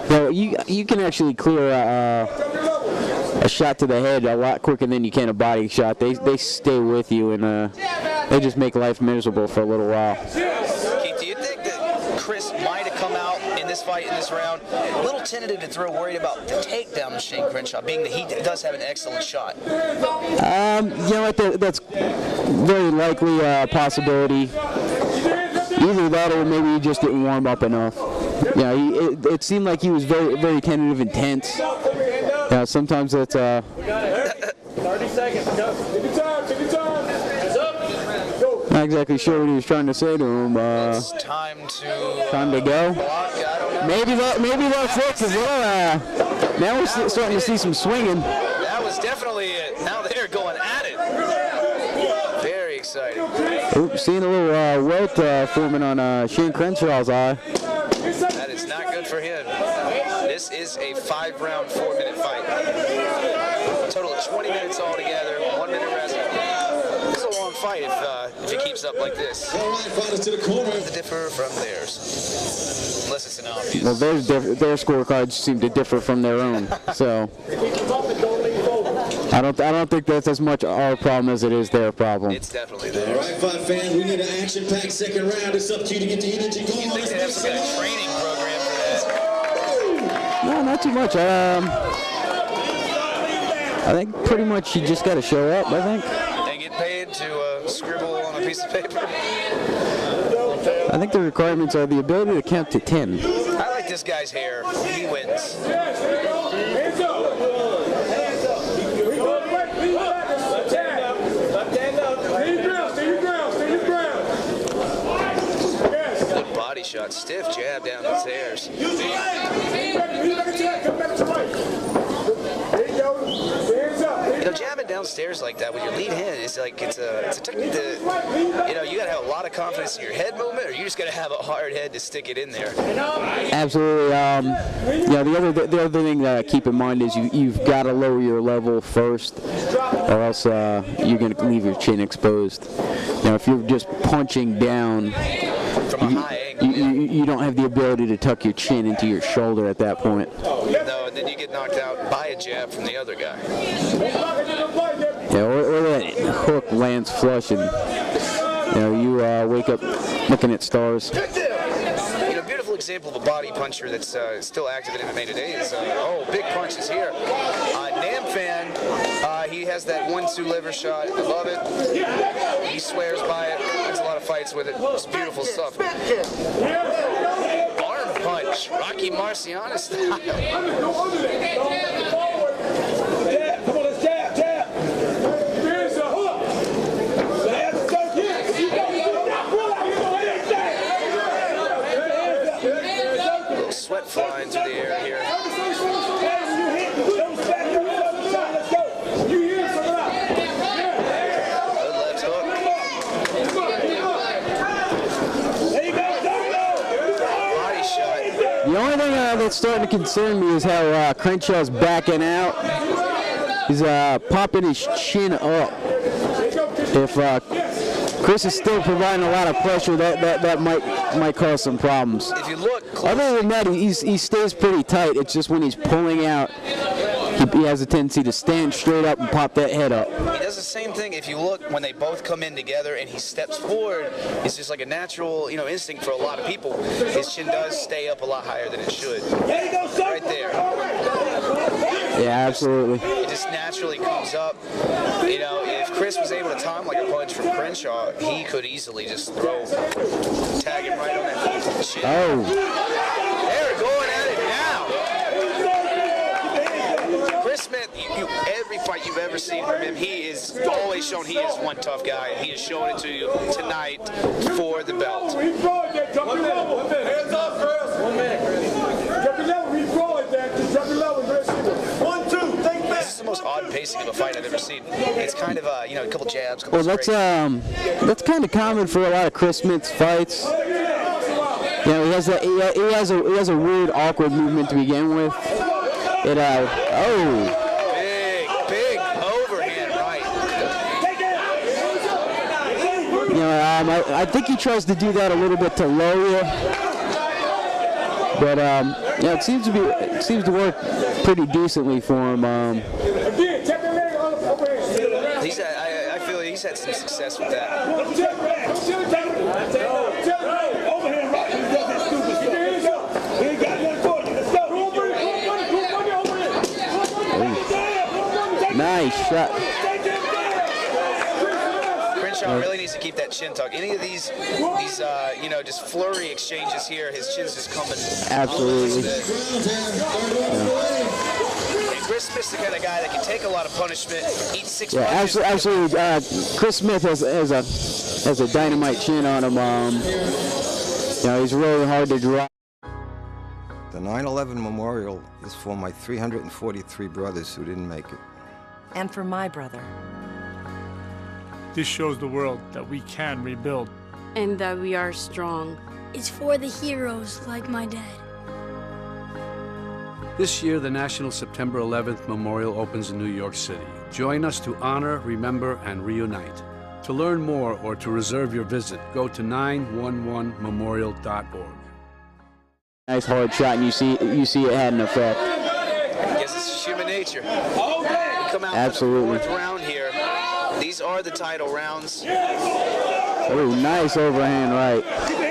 know, you can actually clear a shot to the head a lot quicker than you can a body shot. They stay with you, and they just make life miserable for a little while. Keith, do you think that Chris might have come out in this fight, in this round, a little tentative to throw, worried about the takedown of Shane Crenshaw, being that he does have an excellent shot? You know what? That's very likely a possibility. Either that, or maybe he just didn't warm up enough. Yeah, it seemed like he was very, very tentative and tense. Yeah, sometimes it's 30 seconds. Go. Take your time. Take your time. It's up. Go. Not exactly sure what he was trying to say to him. It's time to go. Block. I don't know. Maybe that fix as well. Now we're starting to see some swinging. That was definitely it. Now they're going at it. Very exciting. Oops, seeing a little welt forming on Shane Crenshaw's eye. That is not good for him. This is a 5-round, 4-minute fight. A total of 20 minutes altogether, 1 minute rest. This is a long fight if it keeps up like this. All right, fighters to the corner. To differ from theirs. Unless it's an obvious. Well, their scorecards seem to differ from their own. So I don't think that's as much our problem as it is their problem. It's definitely there. All right, fight fans, we need an action-packed second round. It's up to you to get the energy going. You think they have some kind of training program for that? No, not too much. I think pretty much you just got to show up, I think. They get paid to scribble on a piece of paper? I think the requirements are the ability to count to 10. I like this guy's hair. He wins. Hands up. Good body shot. Stiff jab down the stairs. You know, jabbing downstairs like that with your lead hand is like it's a technique that, you know, you gotta have a lot of confidence in your head movement, or you just gotta have a hard head to stick it in there. Absolutely. Yeah, the other thing to keep in mind is you've got to lower your level first, or else you're going to leave your chin exposed. You know, if you're just punching down, from a high angle, you don't have the ability to tuck your chin into your shoulder at that point. No, and then you get knocked out by a jab from the other guy. Yeah, or that hook lands flush and you wake up looking at stars. Beautiful example of a body puncher that's still active in MMA today is, big punches here. Nam Fan, he has that 1-2 liver shot. I love it. He swears by it. Wins a lot of fights with it. It's beautiful stuff. Arm punch, Rocky Marciano style. Sweat flying through the air here. Good left hook. Body shot. The only thing that's starting to concern me is how Crenshaw's backing out. He's popping his chin up. If Chris is still providing a lot of pressure, that might cause some problems. If you look close, other than that, he stays pretty tight. It's just when he's pulling out, he has a tendency to stand straight up and pop that head up. he does the same thing. If you look, when they both come in together and he steps forward, it's just like a natural, instinct for a lot of people. His chin does stay up a lot higher than it should. Right there. Yeah, absolutely. It just naturally comes up. If Chris was able to time like a punch from Crenshaw, he could easily just tag him right on that chin. Oh. They're going at it now. Chris Smith, every fight you've ever seen from him, he is always shown he is one tough guy. He is showing it to you tonight for the belt. Hands up, Chris. 1 minute, Chris. Drop your level, drop your level, Chris. 1, 2, think back. This is the most odd pacing of a fight I've ever seen. It's kind of a couple jabs, couple Well, that's kind of common for a lot of Chris Smith's fights. He has a weird, awkward movement to begin with. Big overhand right. I think he tries to do that a little bit to low you, but it seems to work pretty decently for him. I feel he's had some success with that. Nice shot. Crenshaw really needs to keep that chin tuck. Any of these just flurry exchanges here, his chin's just coming. Absolutely. And Chris Smith's the kind of guy that can take a lot of punishment, eat 6 Yeah, punches. absolutely. Chris Smith has a dynamite chin on him. He's really hard to drop. The 9/11 memorial is for my 343 brothers who didn't make it. And for my brother. This shows the world that we can rebuild. And that we are strong. It's for the heroes like my dad. This year, the National September 11th Memorial opens in New York City. Join us to honor, remember, and reunite. To learn more or to reserve your visit, go to 911memorial.org. Nice hard shot, and you see it had an effect. I guess it's human nature. Come out Absolutely. for the 4th round here. These are the title rounds. Oh, nice overhand right.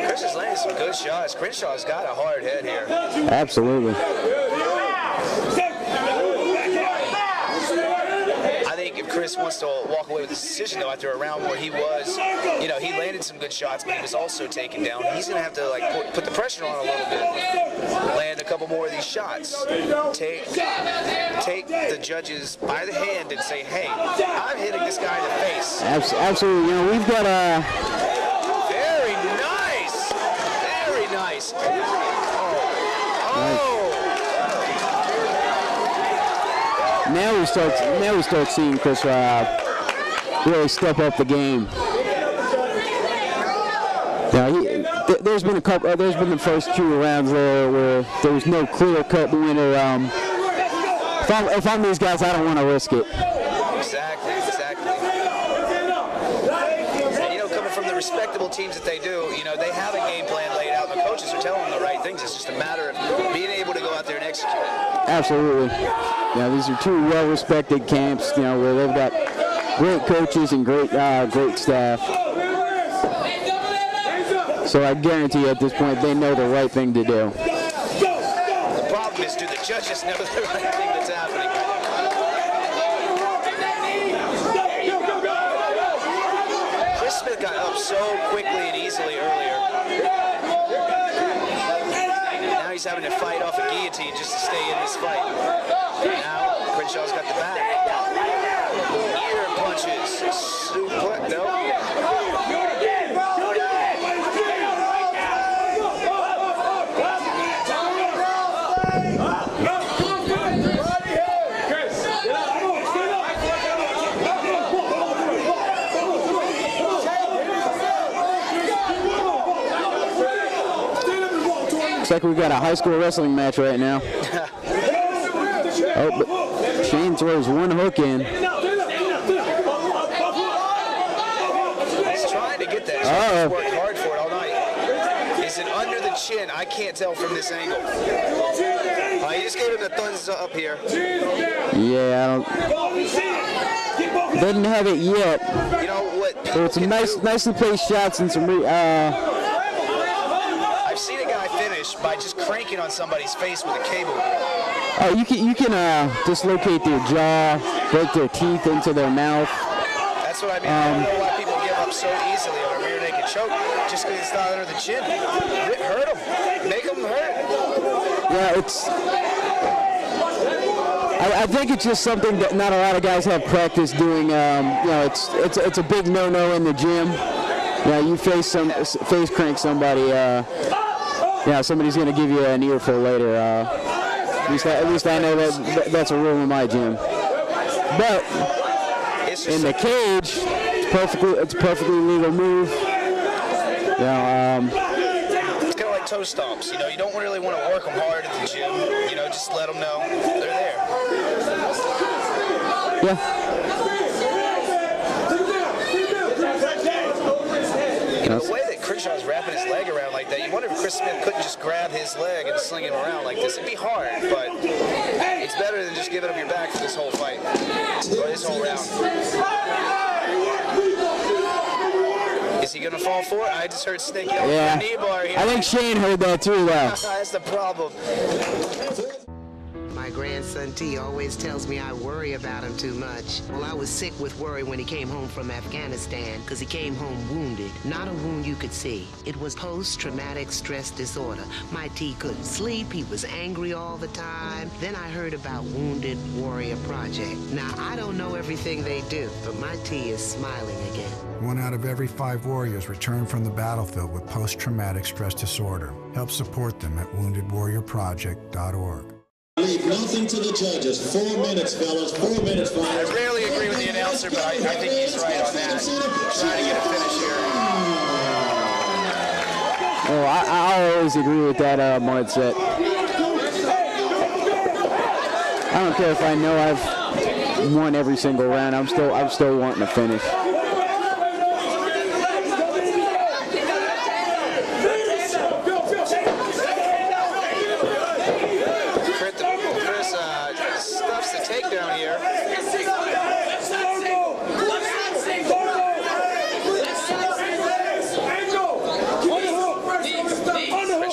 Chris is landing some good shots. Crenshaw's got a hard head here. Absolutely. I think if Chris wants to walk away with this decision, though, after a round where he was, he landed some good shots, but he was also taken down. He's going to have to put the pressure on a little bit. Land a couple more of these shots. Take the judges by the hand and say, hey, I'm hitting this guy in the face. Absolutely. We've got a... Very nice. Very nice. Now we start seeing Chris really step up the game. There's been the first 2 rounds where there was no clear-cut winner. If I'm these guys, I don't want to risk it. Exactly. And coming from the respectable teams that they do, they have a game plan laid out. The coaches are telling them the right things. It's just a matter of being able to go out there and execute. Absolutely. These are 2 well-respected camps, where they've got great coaches and great staff. So I guarantee you at this point they know the right thing to do. The problem is, do the judges know the right thing that's happening right now? Chris Smith got up so quickly and easily earlier. Now he's having to fight off a guillotine just to stay in this fight. Now Crenshaw's got the back. Ear punches. Suplex. No. Looks like we've got a high school wrestling match right now. Oh, but Shane throws one hook in. He's trying to get that. He's worked hard for it all night. Is it under the chin? I can't tell from this angle. He just gave him the thumbs up here. Yeah, doesn't have it yet. You know what? But some nicely placed shots and some. I've seen a guy finish by just cranking on somebody's face with a cable. Oh, you can dislocate their jaw, break their teeth into their mouth. That's what I mean. I don't know why people give up so easily on a rear naked choke just because it's not under the chin. Hurt them. Make them hurt. Yeah, it's. I think it's just something that not a lot of guys have practice doing. It's a big no-no in the gym. Yeah, you face crank somebody. Somebody's gonna give you an earful later. At least I know that's a rule in my gym. But in the cage, it's a perfectly legal move. It's kind of like toe stomps. You know, you don't really want to work them hard at the gym. You know, just let them know they're there. Yeah. You know, the way that Crenshaw's wrapping his leg around like that, you wonder if Chris Smith couldn't just grab his leg and sling him around like this. It'd be hard, but it's better than just giving up your back for this whole fight, or this whole round. Is he gonna fall for it? I just heard Snake yell for a knee bar here. I think Shane heard that too, though. That's the problem. My grandson T always tells me I worry about him too much. Well, I was sick with worry when he came home from Afghanistan, because he came home wounded. Not a wound you could see. It was post-traumatic stress disorder. My T couldn't sleep, he was angry all the time. Then I heard about Wounded Warrior Project. Now, I don't know everything they do, but my T is smiling again. 1 out of every 5 warriors return from the battlefield with post-traumatic stress disorder. Help support them at woundedwarriorproject.org. Leave nothing to the judges. 4 minutes, fellas. 4 minutes, fellas. I rarely agree with the announcer, but I think he's right on that. Trying to get a finish here. Oh, I always agree with that mindset. I don't care if I know I've won every single round. I'm still wanting to finish.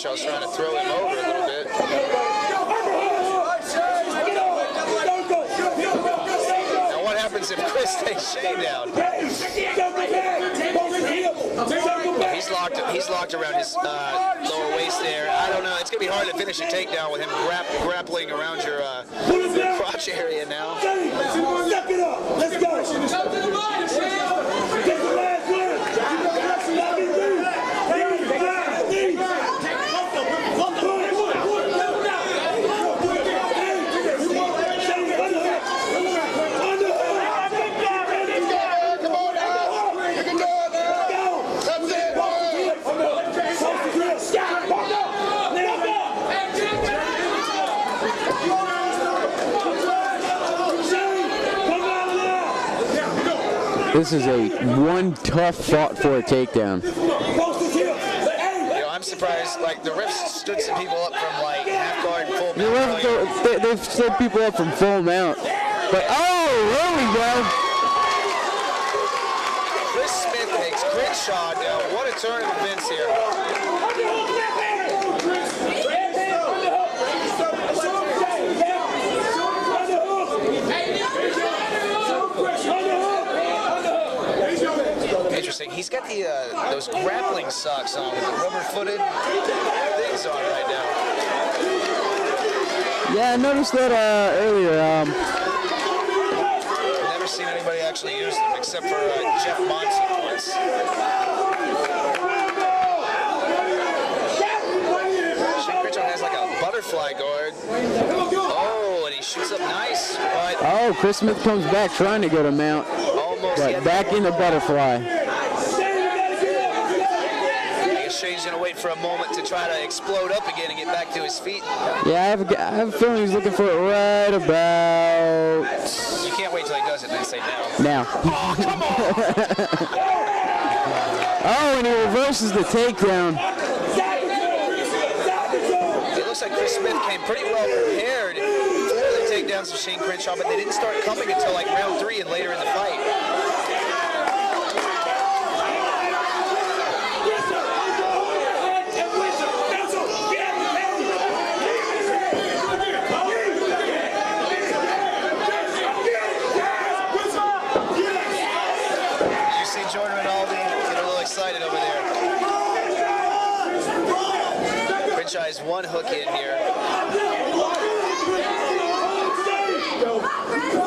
Crenshaw's trying to throw him over a little bit. Now what happens if Chris takes Shane down? He's locked around his lower waist there. I don't know. It's going to be hard to finish a takedown with him grappling around your crotch area now. Suck it up. Let's go. Jump to the body, Shane. Get the last word. This is one tough fought for a takedown. You know, I'm surprised. Like the refs stood some people up from like half guard, full mount. They've stood people up from full mount. But there we go. Crenshaw. Now, what a turn of events here. Interesting. He's got the those grappling socks on with the rubber-footed things on right now. Yeah, I noticed that earlier. Never seen anybody actually use them except for Jeff Monson once. Shane Crenshaw has like a butterfly guard. Oh, and he shoots up nice. But Oh, Chris Smith comes back trying to get him out. Almost. But back in the butterfly. I guess Shane's going to wait for a moment to try to explode up again and get back to his feet. Yeah, I have a feeling he's looking for it right about You can't wait till he does it and then say now. now. Oh, come on! Oh, and he reverses the takedown. It looks like Chris Smith came pretty well prepared for the takedowns of Shane Crenshaw, but they didn't start coming until like round 3 and later in the fight. You see Jordan Rinaldi get a little excited over there. Crenshaw has one hook in here.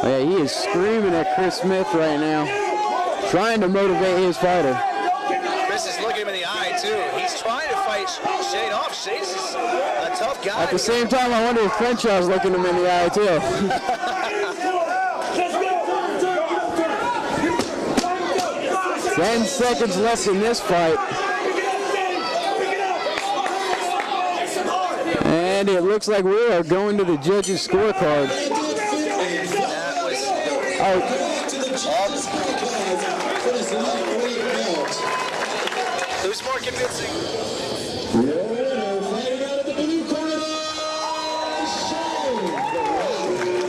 Yeah, he is screaming at Chris Smith right now, trying to motivate his fighter. Chris is looking him in the eye, too. He's trying to fight Shane off. Shane's a tough guy. At the same time, I wonder if Crenshaw's looking him in the eye, too. 10 seconds left in this fight. And it looks like we are going to the judges' scorecard. Who's more convincing?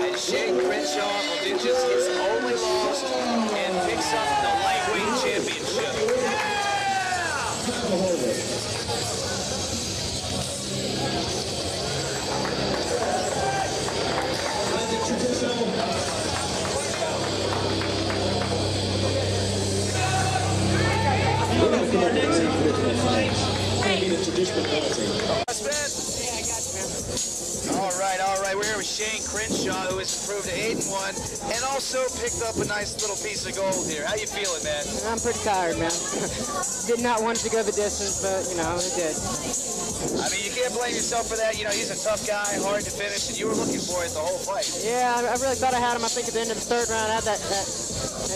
And Shane Crenshaw averages his only loss and picks up the lightweight championship. All right. We're here with Shane Crenshaw, who has improved to 8-1, and also picked up a nice little piece of gold here. How you feeling, man? I'm pretty tired, man. Did not want it to go the distance, but, you know, it did. I mean, you can't blame yourself for that. You know, he's a tough guy, hard to finish, and you were looking for it the whole fight. Yeah, I really thought I had him. I think at the end of the third round, I had that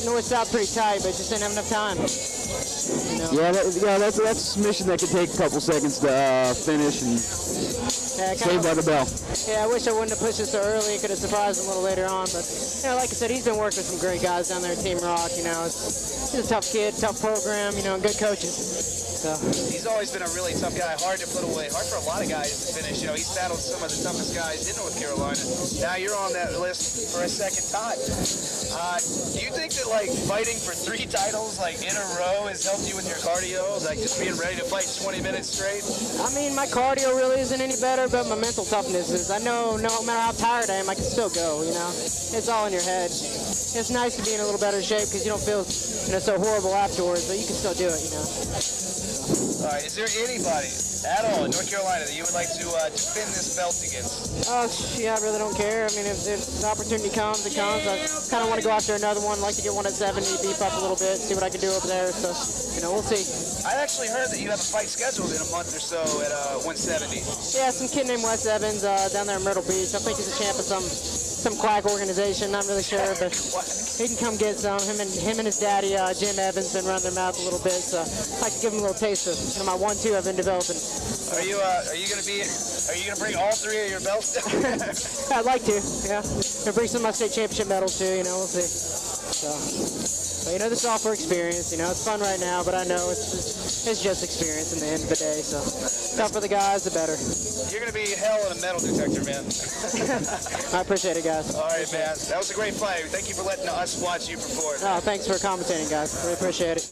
north-south pretty tight, but just didn't have enough time. You know? Yeah, that's a submission that could take a couple seconds to finish and saved by the bell. Yeah, I wish I wouldn't have pushed it so early. It could have surprised him a little later on. But, you know, like I said, he's been working with some great guys down there at Team Rock. You know, he's a tough kid, tough program, you know, and good coaches. So. He's always been a really tough guy, hard to put away, hard for a lot of guys to finish. You know, he's battled some of the toughest guys in North Carolina. Now you're on that list for a second time. Do you think that, like, fighting for 3 titles, like, in a row has helped you with your cardio? Like, just being ready to fight 20 minutes straight? I mean, my cardio really isn't any better, but my mental toughness is. I know no matter how tired I am, I can still go, you know? It's all in your head. It's nice to be in a little better shape because you don't feel, you know, so horrible afterwards, but you can still do it, you know? All right, is there anybody at all in North Carolina that you would like to defend this belt against? Oh, yeah, I really don't care. I mean, if the opportunity comes, it comes. I kind of want to go after another one. I'd like to get one at 70, beef up a little bit, see what I can do over there. So, you know, we'll see. I actually heard that you have a fight scheduled in a month or so at 170. Yeah, some kid named Wes Evans down there in Myrtle Beach. I think he's a champ of some quack organization. Not really sure, but he can come get some. Him and his daddy, Jim Evans, been running their mouth a little bit. So I'd like to give him a little taste of my 1-2 I've been developing. Are you gonna bring all 3 of your belts down? I'd like to, yeah. And bring some of my state championship medals too, you know, we'll see. So, but, you know, this is all for experience, you know, it's fun right now, but I know it's just experience in the end of the day, so tougher the guys, the better. You're gonna be hell in a metal detector, man. I appreciate it, guys. All right, man. That was a great fight. Thank you for letting us watch you perform. Oh, thanks for commentating, guys. Really appreciate it.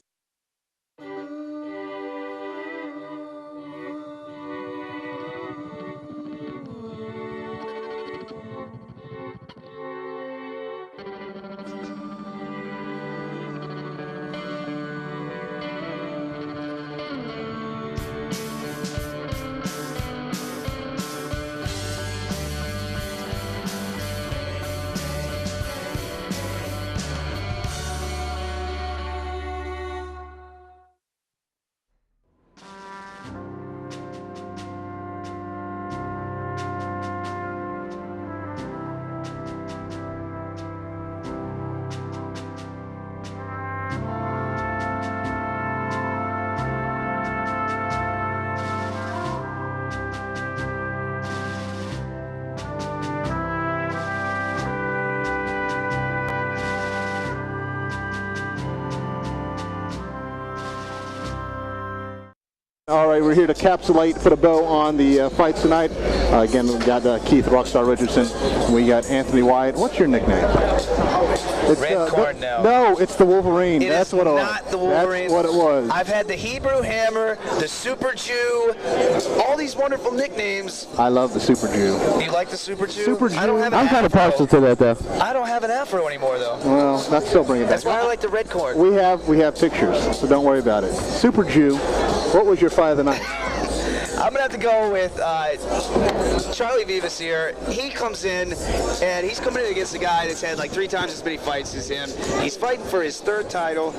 All right, we're here to capsulate, put a bow on the fights tonight. Again, we've got Keith Rockstar Richardson, and we got Anthony Wyatt. What's your nickname? It's, Red Cardinal. No, it's the Wolverine. That's what it was. Not the Wolverine. That's what it was. I've had the Hebrew Hammer, the Super Jew, all these wonderful nicknames. I love the Super Jew. Do you like the Super Jew? Super Jew. I don't have an I'm kind of afro. partial to that, though. I don't have an afro anymore, though. Well, that's still bringing it back. That's why I like the Red Corn. We have pictures, so don't worry about it. Super Jew, what was your fight of the night? I'm going to have to go with Charlie Vivas here. He comes in, and he's coming in against a guy that's had like 3 times as many fights as him. He's fighting for his 3rd title.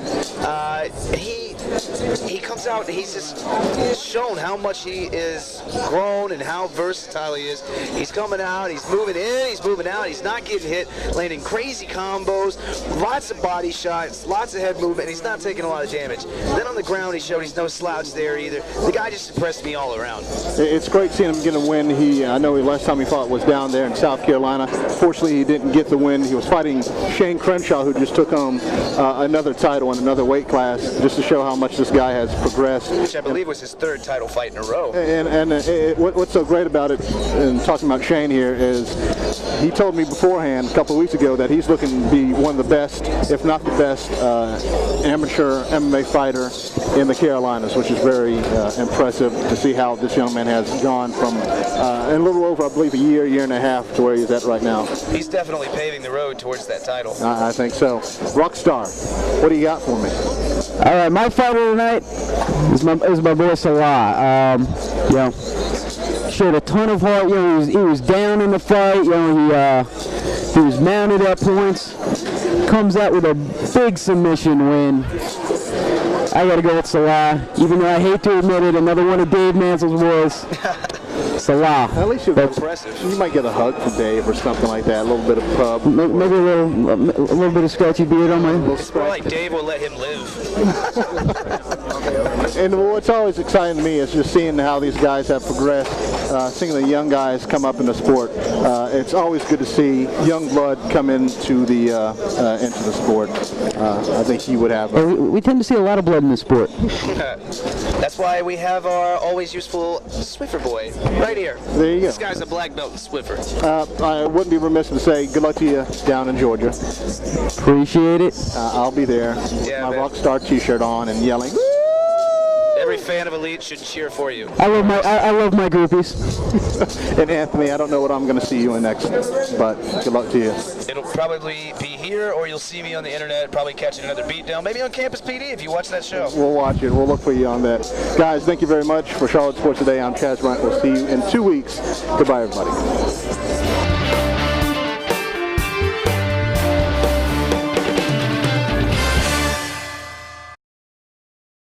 He comes out, and he's just shown how much he is grown and how versatile he is. He's coming out, he's moving in, he's moving out, he's not getting hit, landing crazy combos, lots of body shots, lots of head movement, and he's not taking a lot of damage. Then on the ground, he showed he's no slouch there either. The guy just impressed me all around. It's great seeing him get a win. I know the last time he fought was down there in South Carolina. Fortunately, he didn't get the win. He was fighting Shane Crenshaw, who just took home another title in another weight class, just to show how much this guy has progressed. Which I believe was his 3rd title fight in a row. And what's so great about it, and talking about Shane here, is he told me beforehand, a couple of weeks ago, that he's looking to be one of the best, if not the best, amateur MMA fighter in the Carolinas, which is very impressive to see how this young man has gone from in a little over, I believe, a year and a half to where he's at right now. He's definitely paving the road towards that title. I think so. Rockstar, what do you got for me? All right, my fighter tonight is my boy Salah. You know, showed a ton of heart. You know, he was down in the fight. You know, he was mounted at points. Comes out with a big submission win. I got to go with Salah, even though I hate to admit it. Another one of Dave Mansell's boys. Salah. At least you're impressive. You might get a hug from Dave or something like that. A little bit of pub. Maybe a little bit of scratchy beard on my. It's more like Dave will let him live. And what's always exciting to me is just seeing how these guys have progressed, seeing the young guys come up in the sport. It's always good to see young blood come into the sport. I think he would have. We tend to see a lot of blood in the sport. That's why we have our always useful Swiffer boy right here. There you go. This guy's a black belt in Swiffer. I wouldn't be remiss to say good luck to you down in Georgia. Appreciate it. I'll be there. Yeah, my man. Rockstar T-shirt on and yelling. Every fan of Elite should cheer for you. I love my groupies. And Anthony, I don't know what I'm going to see you in next, but good luck to you. It'll probably be here, or you'll see me on the internet, probably catching another beatdown, maybe on Campus PD if you watch that show. We'll watch it. We'll look for you on that. Guys, thank you very much. For Charlotte Sports Today, I'm Chaz Bryant. We'll see you in 2 weeks. Goodbye, everybody.